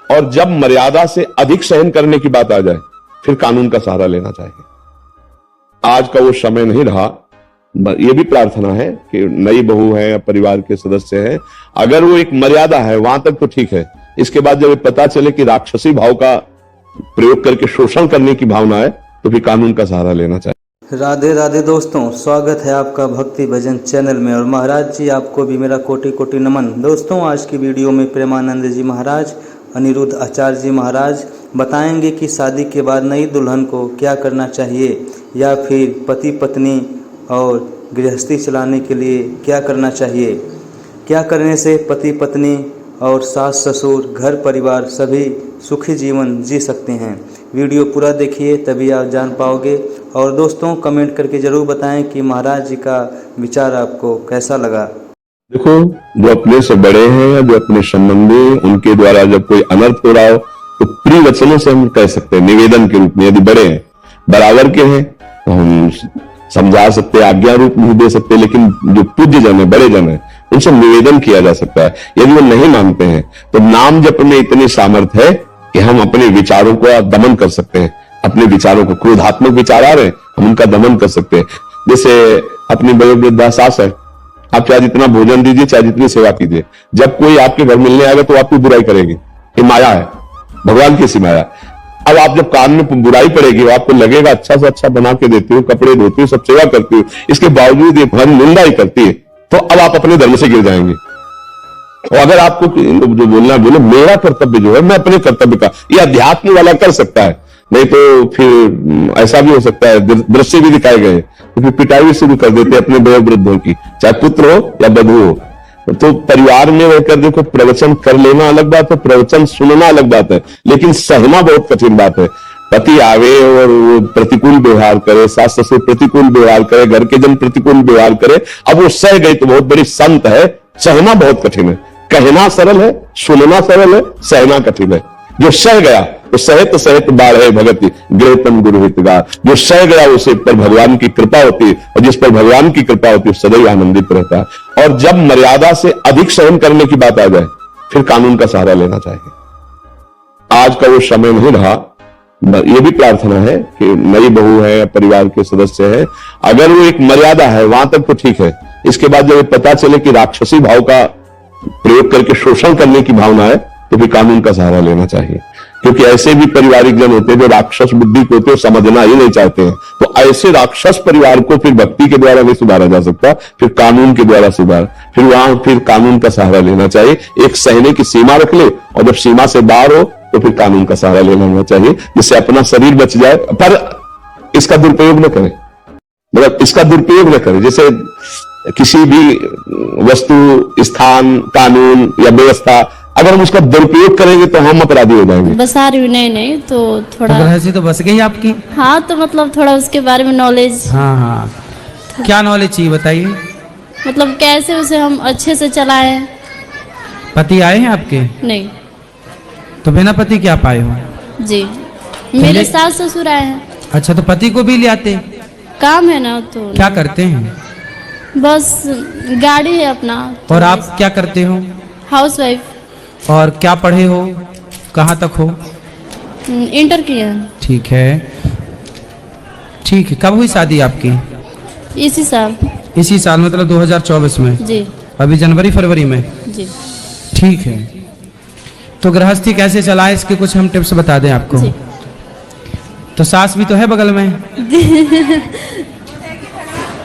और जब मर्यादा से अधिक सहन करने की बात आ जाए फिर कानून का सहारा लेना चाहिए। आज का वो समय नहीं रहा। ये भी प्रार्थना है कि नई बहू है या परिवार के सदस्य हैं, अगर वो एक मर्यादा है वहां तक तो ठीक है, इसके बाद जब पता चले कि राक्षसी भाव का प्रयोग करके शोषण करने की भावना है तो फिर कानून का सहारा लेना चाहिए। राधे राधे दोस्तों, स्वागत है आपका भक्ति भजन चैनल में और महाराज जी आपको भी मेरा कोटि कोटि नमन। दोस्तों आज की वीडियो में प्रेमानंद जी महाराज, अनिरुद्ध आचार्य जी महाराज बताएंगे कि शादी के बाद नई दुल्हन को क्या करना चाहिए या फिर पति पत्नी और गृहस्थी चलाने के लिए क्या करना चाहिए, क्या करने से पति पत्नी और सास ससुर घर परिवार सभी सुखी जीवन जी सकते हैं। वीडियो पूरा देखिए तभी आप जान पाओगे। और दोस्तों कमेंट करके जरूर बताएं कि महाराज जी का विचार आपको कैसा लगा। देखो, जो अपने से बड़े हैं या जो अपने संबंधी, उनके द्वारा जब कोई अनर्थ हो रहा हो तो प्रिय वचनों से हम कह सकते हैं, निवेदन के रूप में। यदि बड़े हैं, बराबर के हैं तो हम समझा सकते, आज्ञा रूप नहीं दे सकते, लेकिन जो पूज्य जन है, बड़े जन है, उनसे निवेदन किया जा सकता है। यदि वो नहीं मानते हैं तो नाम जप में इतनी सामर्थ्य है कि हम अपने विचारों को दमन कर सकते हैं। अपने विचारों को, क्रोधात्मक विचार आ रहे हैं, हम उनका दमन कर सकते हैं। जैसे अपनी वयोवृद्धा सास है, आप चाहे जितना भोजन दीजिए, चाहे जितनी सेवा कीजिए, जब कोई आपके घर मिलने आएगा तो आपकी बुराई करेगी। ये माया है, भगवान की सी माया। अब आप जब कान में बुराई पड़ेगी, आपको लगेगा अच्छा से अच्छा बना के देती हूँ, कपड़े धोती हूँ, सब सेवा करती हूँ, इसके बावजूद ये घर निंदा ही करती है, तो अब आप अपने धर्म से गिर जाएंगे। और अगर आपको जो बोलना बोले, मेरा कर्तव्य जो है मैं अपने कर्तव्य का, ये अध्यात्म वाला कर सकता है, नहीं तो फिर ऐसा भी हो सकता है, दृश्य भी दिखाए गए तो फिर पिटाई भी शुरू कर देते अपने वयोवृद्धों की, चाहे पुत्र हो या बधू हो। तो परिवार में रहकर देखो, प्रवचन कर लेना अलग बात है, प्रवचन सुनना अलग बात है, लेकिन सहना बहुत कठिन बात है। पति आवे और वो प्रतिकूल व्यवहार करे, सास ससुर प्रतिकूल व्यवहार करे, घर के जन प्रतिकूल व्यवहार करे, अब वो सह गई तो बहुत बड़ी संत है। सहना बहुत कठिन है, कहना सरल है, सुनना सरल है, सहना कठिन है। जो सह गया तो सहित सहित बाढ़े भगति गृहतम गुरु हितगार, जो सह गया उसे पर भगवान की कृपा होती है, और जिस पर भगवान की कृपा होती है सदैव आनंदित रहता है। और जब मर्यादा से अधिक सहन करने की बात आ जाए फिर कानून का सहारा लेना चाहिए। आज का वो समय नहीं रहा। ये भी प्रार्थना है कि नई बहू है या परिवार के सदस्य हैं, अगर वो एक मर्यादा है वहां तक तो ठीक है, इसके बाद जब पता चले कि राक्षसी भाव का प्रयोग करके शोषण करने की भावना है तो भी कानून का सहारा लेना चाहिए। क्योंकि ऐसे भी पारिवारिक जन होते हैं जो राक्षस बुद्धि को होते हैं, समझना ही नहीं चाहते हैं। तो ऐसे राक्षस परिवार को फिर भक्ति के द्वारा नहीं सुधारा जा सकता, फिर कानून के द्वारा फिर वहां फिर कानून का सहारा लेना चाहिए। एक सहने की सीमा रख ले, और जब सीमा से बाहर हो तो फिर कानून का सहारा लेना चाहिए, जिससे अपना शरीर बच जाए। पर इसका दुरुपयोग न करें, मतलब इसका दुरुपयोग न करें। जैसे किसी भी वस्तु, स्थान, कानून या व्यवस्था, अगर हम उसका दुरुपयोग करेंगे तो हम अपराधी हो जाएंगे। बस आ रही नहीं तो थोड़ा गृहस्थी तो बस गई आपकी। हाँ, तो मतलब थोड़ा उसके बारे में नॉलेज। हाँ, क्या नॉलेज चाहिए बताइए। मतलब कैसे उसे हम अच्छे से चलाएं। पति आए हैं आपके? नहीं। तो बिना पति क्या पाए हो? जी, मेरे सास ससुर आए हैं। अच्छा, तो पति को भी ले आते? काम है ना, तो क्या करते हैं? बस गाड़ी है अपना। और आप क्या करते हो? House wife. और क्या पढ़े हो, कहाँ तक हो? इंटर किया। ठीक है, ठीक है। कब हुई शादी आपकी? इसी साल। इसी साल मतलब 2024 में? जी। अभी जनवरी फरवरी में? जी। ठीक है। तो गृहस्थी कैसे चलाए, इसके कुछ हम टिप्स बता दें आपको। जी। तो सास भी तो है बगल में।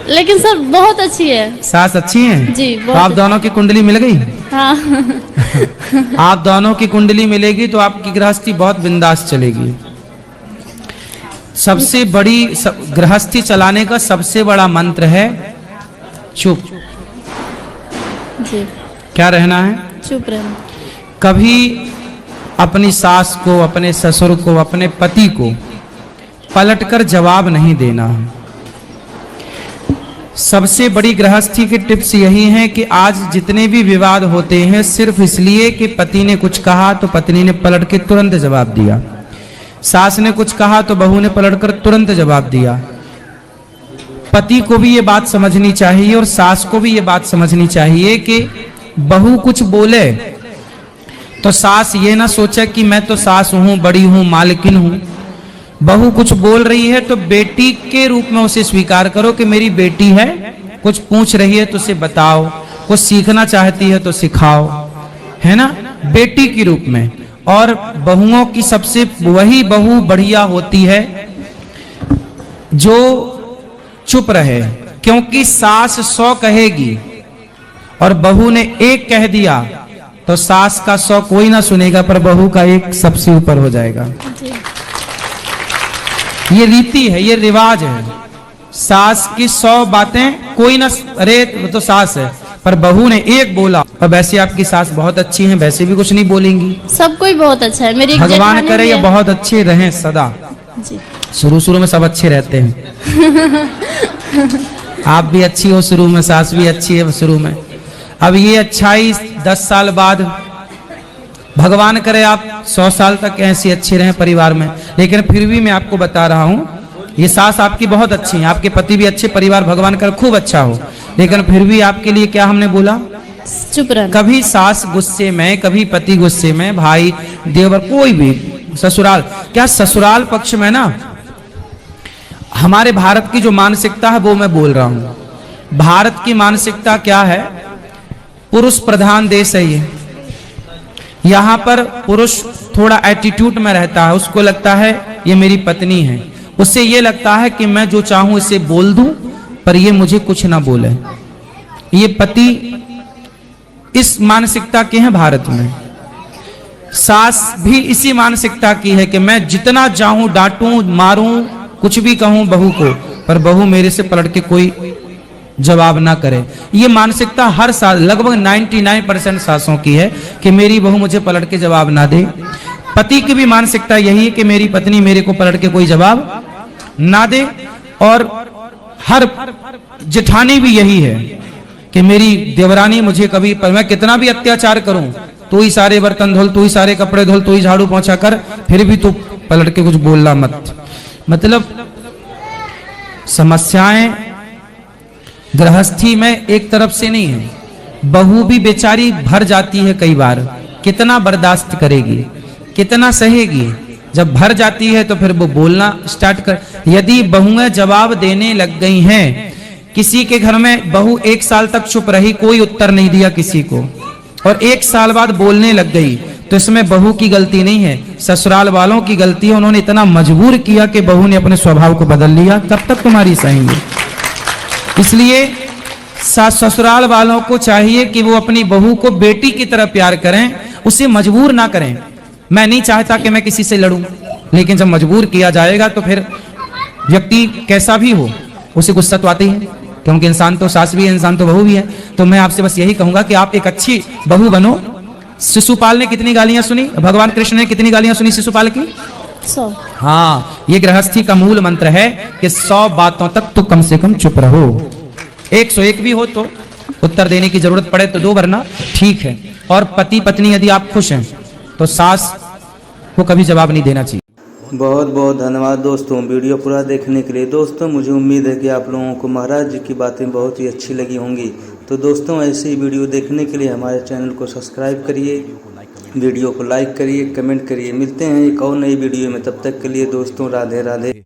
लेकिन सर बहुत अच्छी है। सास अच्छी है जी। तो आप दोनों की कुंडली मिल गई? हाँ। आप दोनों की कुंडली मिलेगी तो आपकी गृहस्थी बहुत बिंदास चलेगी। सबसे बड़ी गृहस्थी चलाने का सबसे बड़ा मंत्र है चुप। जी। क्या रहना है? चुप रहना। कभी अपनी सास को, अपने ससुर को, अपने पति को पलटकर जवाब नहीं देना। सबसे बड़ी गृहस्थी की टिप्स यही है कि आज जितने भी विवाद होते हैं सिर्फ इसलिए कि पति ने कुछ कहा तो पत्नी ने पलट के तुरंत जवाब दिया, सास ने कुछ कहा तो बहू ने पलटकर तुरंत जवाब दिया। पति को भी ये बात समझनी चाहिए और सास को भी ये बात समझनी चाहिए कि बहू कुछ बोले तो सास ये ना सोचे कि मैं तो सास हूं, बड़ी हूं, मालकिन हूं। बहू कुछ बोल रही है तो बेटी के रूप में उसे स्वीकार करो कि मेरी बेटी है, कुछ पूछ रही है तो उसे बताओ, कुछ सीखना चाहती है तो सिखाओ, है ना, बेटी के रूप में। और बहुओं की सबसे वही बहू बढ़िया होती है जो चुप रहे, क्योंकि सास 100 कहेगी और बहू ने 1 कह दिया तो सास का 100 कोई ना सुनेगा, पर बहू का 1 सबसे ऊपर हो जाएगा। ये रीति है, ये रिवाज है। सास की 100 बातें कोई ना, अरे वो तो सास है, पर बहू ने 1 बोला। और वैसे आपकी सास बहुत अच्छी हैं, वैसे भी कुछ नहीं बोलेंगी। सब कोई बहुत अच्छा है। मेरी एक भगवान जेठानी करे भी ये है। बहुत अच्छे रहें सदा। जी। शुरू में सब अच्छे रहते हैं। आप भी अच्छी हो शुरू में, सास भी अच्छी है शुरू में। अब ये अच्छाई 10 साल बाद, भगवान करे आप 100 साल तक ऐसे अच्छे रहें परिवार में। लेकिन फिर भी मैं आपको बता रहा हूं, ये सास आपकी बहुत अच्छी है, आपके पति भी अच्छे, परिवार भगवान करे खूब अच्छा हो। लेकिन फिर भी आपके लिए क्या हमने बोला, चुप रहना। कभी सास गुस्से में, कभी पति गुस्से में, भाई देवर कोई भी, ससुराल, क्या ससुराल पक्ष में ना हमारे भारत की जो मानसिकता है वो मैं बोल रहा हूं। भारत की मानसिकता क्या है, पुरुष प्रधान देश है ये। यहां पर पुरुष थोड़ा एटीट्यूड में रहता है, उसको लगता है ये मेरी पत्नी है, उससे ये लगता है कि मैं जो चाहूं इसे बोल दूं पर ये मुझे कुछ ना बोले। ये पति इस मानसिकता के हैं भारत में। सास भी इसी मानसिकता की है कि मैं जितना चाहूं डांटूं, मारूं, कुछ भी कहूं बहू को, पर बहू मेरे से पलट के कोई जवाब ना करे। ये मानसिकता हर साल लगभग 99% सासों की है कि मेरी बहू मुझे पलट के जवाब ना दे। पति की भी मानसिकता यही है कि मेरी पत्नी मेरे को पलट के कोई जवाब ना दे। और हर जेठानी भी यही है कि मेरी देवरानी मुझे कभी, पर मैं कितना भी अत्याचार करूं, तू ही सारे बर्तन धोल, तू ही सारे कपड़े धोल, तू ही झाड़ू पोंछा कर, फिर भी तू पलट के कुछ बोलना मत। मतलब समस्याएं गृहस्थी में एक तरफ से नहीं है, बहू भी बेचारी भर जाती है कई बार। कितना बर्दाश्त करेगी, कितना सहेगी। जब भर जाती है तो फिर वो बोलना स्टार्ट कर। यदि बहुएं जवाब देने लग गई हैं, किसी के घर में बहू 1 साल तक चुप रही, कोई उत्तर नहीं दिया किसी को, और 1 साल बाद बोलने लग गई, तो इसमें बहू की गलती नहीं है, ससुराल वालों की गलती है। उन्होंने इतना मजबूर किया कि बहू ने अपने स्वभाव को बदल लिया। कब तक तुम्हारी सहेंगे? इसलिए ससुराल वालों को चाहिए कि वो अपनी बहू को बेटी की तरह प्यार करें, उसे मजबूर ना करें। मैं नहीं चाहता कि मैं किसी से लड़ूं, लेकिन जब मजबूर किया जाएगा तो फिर व्यक्ति कैसा भी हो उसे गुस्सा तो आती है, क्योंकि इंसान तो सास भी है, इंसान तो बहू भी है। तो मैं आपसे बस यही कहूंगा कि आप एक अच्छी बहू बनो। शिशुपाल ने कितनी गालियां सुनी, भगवान कृष्ण ने कितनी गालियां सुनी शिशुपाल की? 100। हाँ, ये गृहस्थी का मूल मंत्र है कि 100 बातों तक तो कम से कम चुप रहो। 101 भी हो तो उत्तर देने की जरूरत पड़े तो 2, वरना ठीक है। और पति पत्नी यदि आप खुश हैं तो सास को कभी जवाब नहीं देना चाहिए। बहुत बहुत धन्यवाद दोस्तों वीडियो पूरा देखने के लिए। दोस्तों मुझे उम्मीद है कि आप लोगों को महाराज जी की बातें बहुत ही अच्छी लगी होंगी। तो दोस्तों ऐसे ही वीडियो देखने के लिए हमारे चैनल को सब्सक्राइब करिए, वीडियो को लाइक करिए, कमेंट करिए। मिलते हैं एक और नई वीडियो में, तब तक के लिए दोस्तों राधे राधे।